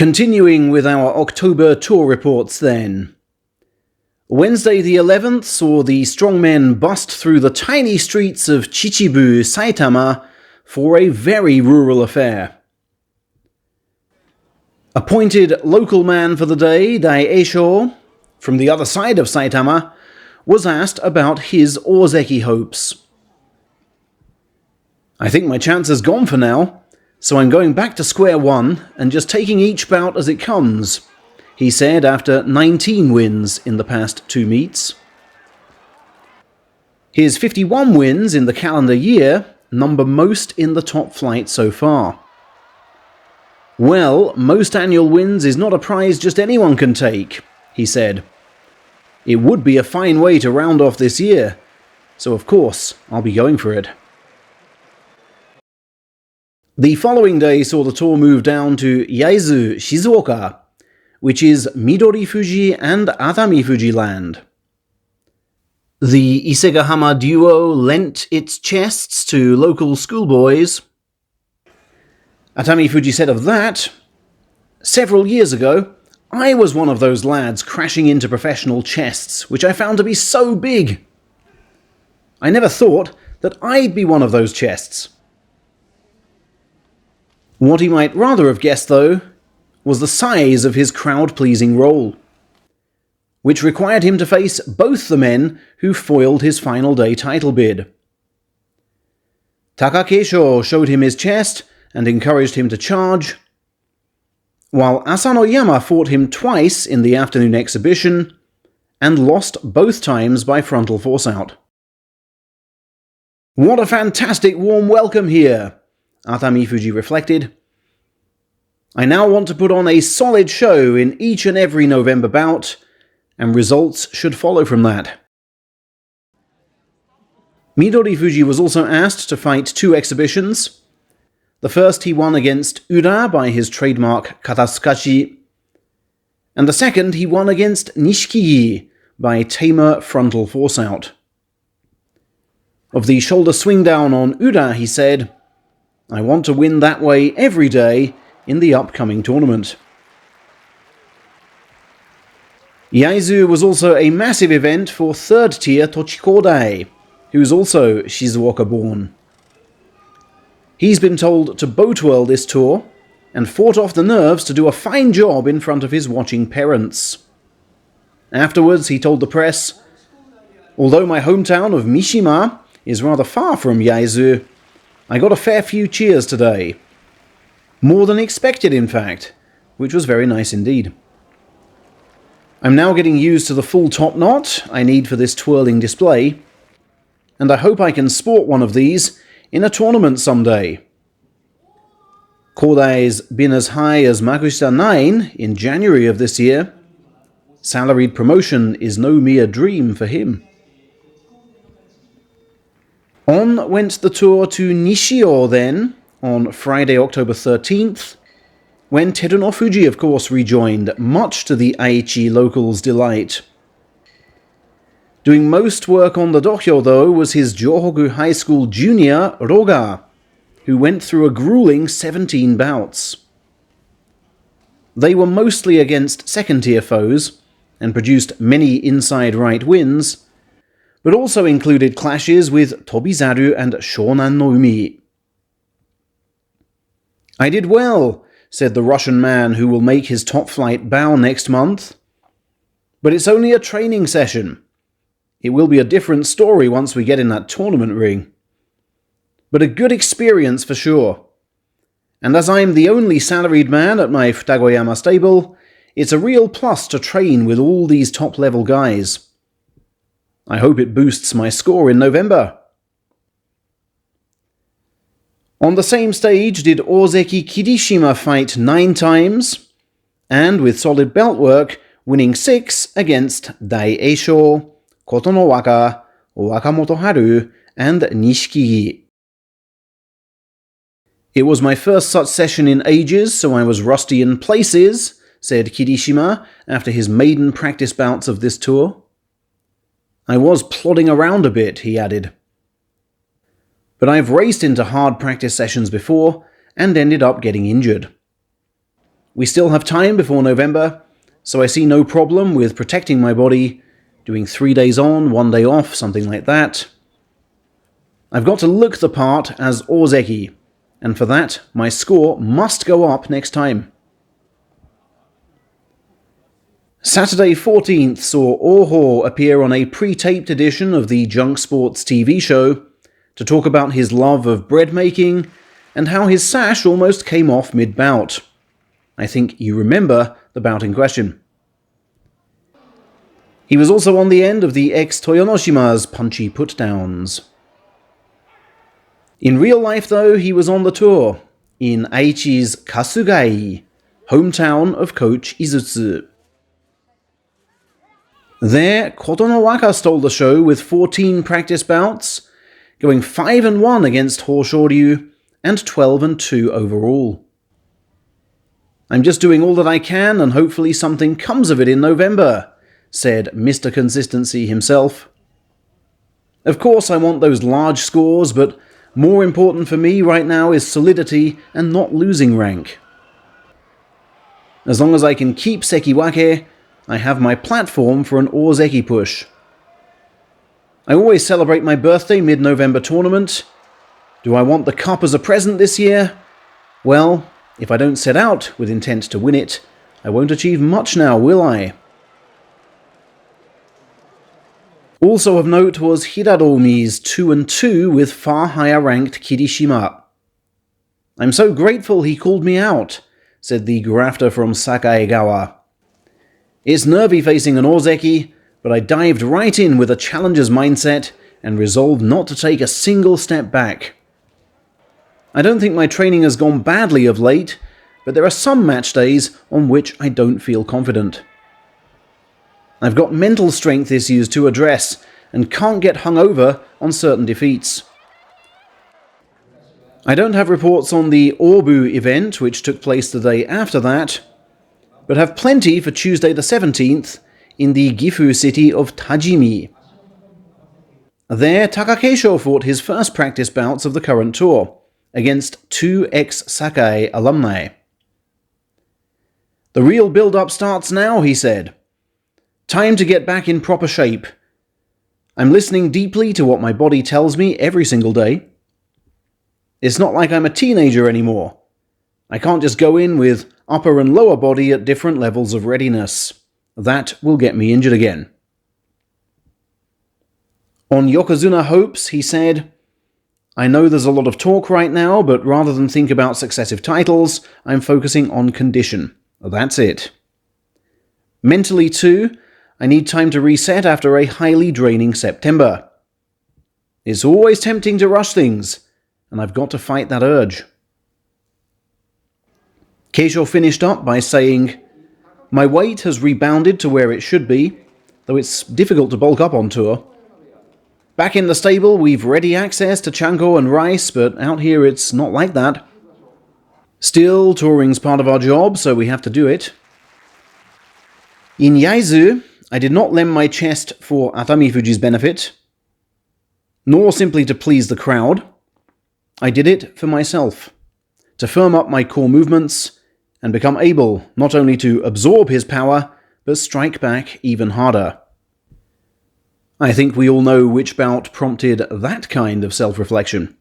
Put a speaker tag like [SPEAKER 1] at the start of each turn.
[SPEAKER 1] Continuing with our October tour reports then. Wednesday the 11th saw the strongmen bust through the tiny streets of Chichibu, Saitama, for a very rural affair. Appointed local man for the day, Daieisho, from the other side of Saitama, was asked about his Ozeki hopes. "I think my chance is gone for now, so I'm going back to square one and just taking each bout as it comes," he said after 19 wins in the past 2 meets. His 51 wins in the calendar year number most in the top flight so far. "Well, most annual wins is not a prize just anyone can take," he said. "It would be a fine way to round off this year, so of course I'll be going for it." The following day saw the tour move down to Yaizu, Shizuoka, which is Midori-Fuji and Atami-Fuji land. The Isegahama duo lent its chests to local schoolboys. Atami-Fuji said of that, "Several years ago, I was one of those lads crashing into professional chests, which I found to be so big. I never thought that I'd be one of those chests." What he might rather have guessed, though, was the size of his crowd-pleasing role, which required him to face both the men who foiled his final day title bid. Takakeisho showed him his chest and encouraged him to charge, while Asanoyama fought him twice in the afternoon exhibition and lost both times by frontal force-out. "What a fantastic warm welcome here," Atamifuji reflected. "I now want to put on a solid show in each and every November bout, and results should follow from that." Midori-Fuji was also asked to fight 2 exhibitions. The first he won against Ura by his trademark Katasukashi, and the second he won against Nishiki by tamer frontal force-out. Of the shoulder swing down on Ura, he said, "I want to win that way every day in the upcoming tournament." Yaizu was also a massive event for third-tier Tochikodai, who's also Shizuoka-born. He's been told to boat well this tour, and fought off the nerves to do a fine job in front of his watching parents. Afterwards, he told the press, "Although my hometown of Mishima is rather far from Yaizu, I got a fair few cheers today. More than expected, in fact, which was very nice indeed. I'm now getting used to the full top knot I need for this twirling display, and I hope I can sport one of these in a tournament someday. Kodai's been as high as Makushita 9 in January of this year. Salaried promotion is no mere dream for him." On went the tour to Nishio then, on Friday, October 13th, when Terunofuji, of course, rejoined, much to the Aichi locals' delight. Doing most work on the dohyo, though, was his Johoku High School junior, Roga, who went through a grueling 17 bouts. They were mostly against second-tier foes, and produced many inside right wins, but also included clashes with Tobizaru and Shonan no Umi. "I did well," said the Russian man who will make his top-flight bow next month. "But it's only a training session. It will be a different story once we get in that tournament ring. But a good experience for sure. And as I'm the only salaried man at my Futagoyama stable, it's a real plus to train with all these top-level guys. I hope it boosts my score in November." On the same stage did Ozeki Kirishima fight 9 times, and with solid belt work, winning 6 against Daieisho, Kotonowaka, Wakamoto-haru, and Nishiki. "It was my first such session in ages, so I was rusty in places," said Kirishima after his maiden practice bouts of this tour. "I was plodding around a bit," he added. "But I've raced into hard practice sessions before, and ended up getting injured. We still have time before November, so I see no problem with protecting my body, doing 3 days on, 1 day off, something like that. I've got to look the part as Ozeki, and for that, my score must go up next time. Saturday 14th saw Oho appear on a pre-taped edition of the Junk Sports TV show to talk about his love of bread making and how his sash almost came off mid-bout. I think you remember the bout in question. He was also on the end of the ex-Toyonoshima's punchy put-downs. In real life, though, he was on the tour, in Aichi's Kasugai, hometown of Coach Izutsu. There, Kotonowaka stole the show with 14 practice bouts, going 5-1 against Hoshoryu and 12-2 overall. I'm just doing all that I can and hopefully something comes of it in November, said Mr. Consistency himself. Of course I want those large scores, but more important for me right now is solidity and not losing rank. As long as I can keep Sekiwake, I have my platform for an Ozeki push. I always celebrate my birthday mid-November tournament. Do I want the cup as a present this year? Well, if I don't set out with intent to win it, I won't achieve much now, will I? Also of note was Hiradomi's 2-2 with far higher ranked Kirishima. I'm so grateful he called me out, said the grafter from Sakaegawa. It's nervy facing an Ozeki, but I dived right in with a challenger's mindset and resolved not to take a single step back. I don't think my training has gone badly of late, but there are some match days on which I don't feel confident. I've got mental strength issues to address and can't get hung over on certain defeats. I don't have reports on the Obu event, which took place the day after that, but have plenty for Tuesday the 17th in the Gifu city of Tajimi. There, Takakeisho fought his first practice bouts of the current tour, against 2 ex-Sakai alumni. The real build-up starts now, he said. Time to get back in proper shape. I'm listening deeply to what my body tells me every single day. It's not like I'm a teenager anymore. I can't just go in with upper and lower body at different levels of readiness. That will get me injured again. On Yokozuna Hopes, he said, I know there's a lot of talk right now, but rather than think about successive titles, I'm focusing on condition. That's it. Mentally too, I need time to reset after a highly draining September. It's always tempting to rush things, and I've got to fight that urge. Keisho finished up by saying, my weight has rebounded to where it should be, though it's difficult to bulk up on tour. Back in the stable, we've ready access to chanko and rice, but out here it's not like that. Still, touring's part of our job, so we have to do it. In Yaizu, I did not lend my chest for Atamifuji's benefit, nor simply to please the crowd. I did it for myself, to firm up my core movements and become able not only to absorb his power, but strike back even harder. I think we all know which bout prompted that kind of self-reflection.